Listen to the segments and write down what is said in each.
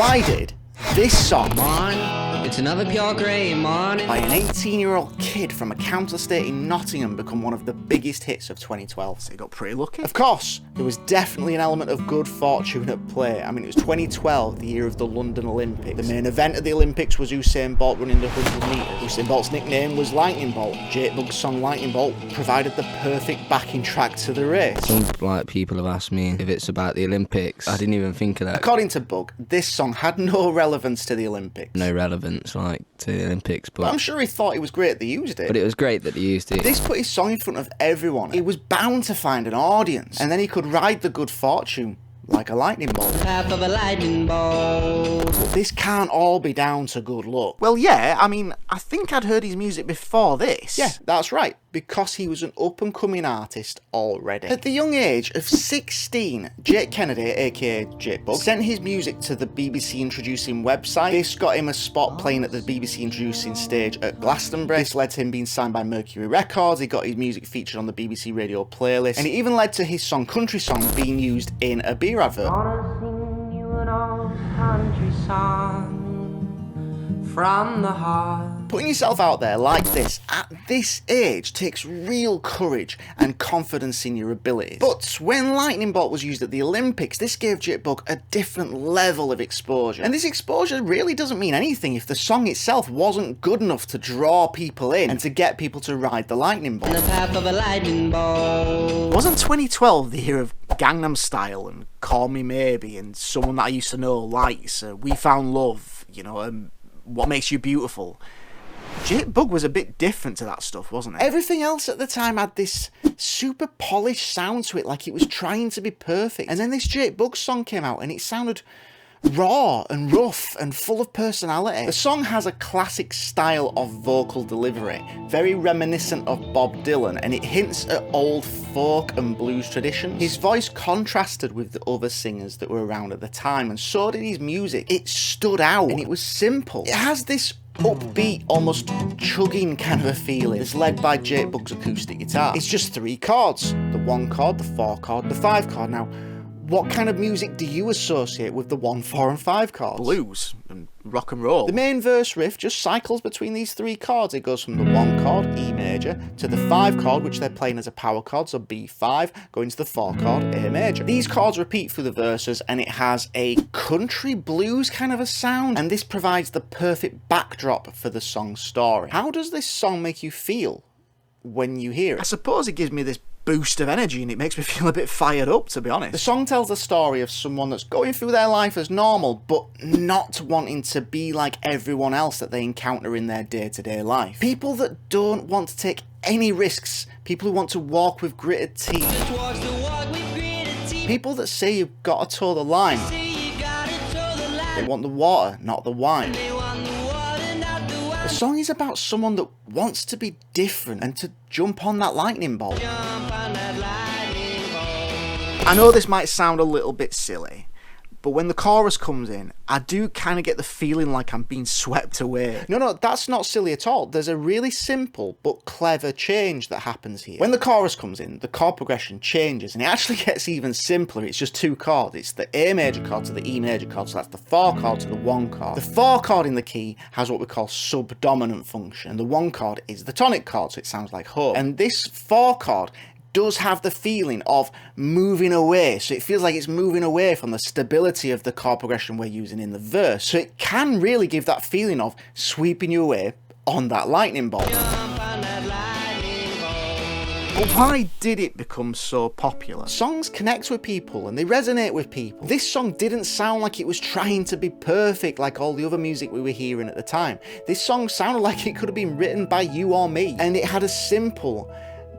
Why did this song It's another pure grey morning by an 18-year-old kid from a council estate in Nottingham become one of the biggest hits of 2012? So he got pretty lucky. Of course, there was definitely an element of good fortune at play. I mean, it was 2012, the year of the London Olympics. The main event of the Olympics was Usain Bolt running the 100 metres. Usain Bolt's nickname was Lightning Bolt. Jake Bugg's song Lightning Bolt provided the perfect backing track to the race. Some people have asked me if it's about the Olympics. I didn't even think of that. According to Bugg, this song had no relevance to the Olympics. No relevance, to the Olympics, but I'm sure he thought it was great they used it. But it was great that they used it. This put his song in front of everyone. He was bound to find an audience, and then he could ride the good fortune like a lightning bolt. Half of a lightning bolt. But this can't all be down to good luck. Well, yeah, I mean, I think I'd heard his music before this. Yeah, that's right, because he was an up-and-coming artist already. At the young age of 16, Jake Kennedy, aka Jake Bugg, sent his music to the BBC Introducing website. This got him a spot playing at the BBC Introducing stage at Glastonbury. This led to him being signed by Mercury Records. He got his music featured on the BBC radio playlist, and it even led to his song Country Song being used in a beer advert. From the heart. Putting yourself out there like this at this age takes real courage and confidence in your abilities. But when Lightning Bolt was used at the Olympics, this gave Jake Bugg a different level of exposure. And this exposure really doesn't mean anything if the song itself wasn't good enough to draw people in and to get people to ride the Lightning Bolt. In the path of a lightning bolt. Wasn't 2012 the year of Gangnam Style and Call Me Maybe and Someone That I Used to Know Likes, We Found Love, What Makes You Beautiful? Jake Bugg was a bit different to that stuff, wasn't it? Everything else at the time had this super polished sound to it, like it was trying to be perfect. And then this Jake Bugg song came out and it sounded raw and rough and full of personality. The song has a classic style of vocal delivery, very reminiscent of Bob Dylan, and it hints at old folk and blues traditions. His voice contrasted with the other singers that were around at the time, and so did his music. It stood out and it was simple. It has this upbeat, almost chugging kind of a feeling. It's led by Jake Bugg's acoustic guitar. It's just 3 chords: the 1 chord, the 4 chord, the 5 chord. Now, what kind of music do you associate with the 1, 4 and 5 chords? Blues and rock and roll. The main verse riff just cycles between these 3 chords. It goes from the 1 chord, E major, to the 5 chord, which they're playing as a power chord, so B5, going to the 4 chord, A major. These chords repeat through the verses, and it has a country blues kind of a sound, and this provides the perfect backdrop for the song's story. How does this song make you feel when you hear it? I suppose it gives me this boost of energy and it makes me feel a bit fired up, to be honest. The song tells the story of someone that's going through their life as normal but not wanting to be like everyone else that they encounter in their day-to-day life. People that don't want to take any risks, people who want to walk with gritted teeth, people that say you've got to toe the line. They want the water, not the wine. The song is about someone that wants to be different and to jump on that lightning bolt. I know this might sound a little bit silly, but when the chorus comes in, I do kind of get the feeling like I'm being swept away. No, that's not silly at all. There's a really simple but clever change that happens here. When the chorus comes in, the chord progression changes, and it actually gets even simpler. It's just 2 chords. It's the A major chord to the E major chord, so that's the 4 chord to the 1 chord. The 4 chord in the key has what we call subdominant function, and the 1 chord is the tonic chord, so it sounds like home. And this 4 chord does have the feeling of moving away, so it feels like it's moving away from the stability of the chord progression we're using in the verse, so it can really give that feeling of sweeping you away on that lightning bolt. But why did it become so popular? Songs connect with people and they resonate with people. This song didn't sound like it was trying to be perfect like all the other music we were hearing at the time. This song sounded like it could have been written by you or me, and it had a simple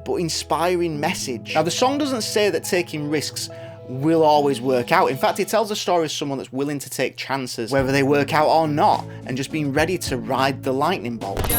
but inspiring message. Now, the song doesn't say that taking risks will always work out. In fact, it tells the story of someone that's willing to take chances, whether they work out or not, and just being ready to ride the lightning bolt.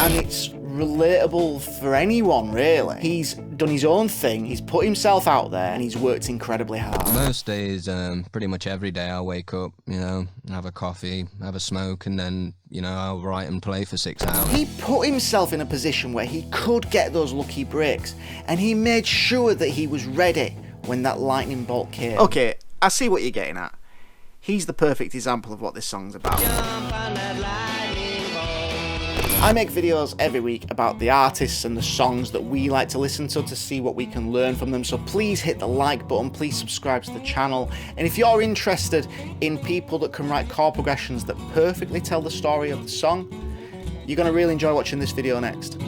And it's relatable for anyone, really. He's done his own thing, he's put himself out there, and he's worked incredibly hard. Most days, pretty much every day I wake up, have a coffee, have a smoke, and then, I'll write and play for 6 hours. He put himself in a position where he could get those lucky breaks, and he made sure that he was ready when that lightning bolt came. Okay, I see what you're getting at. He's the perfect example of what this song's about. I make videos every week about the artists and the songs that we like to listen to see what we can learn from them. So please hit the like button, please subscribe to the channel. And if you're interested in people that can write chord progressions that perfectly tell the story of the song, you're going to really enjoy watching this video next.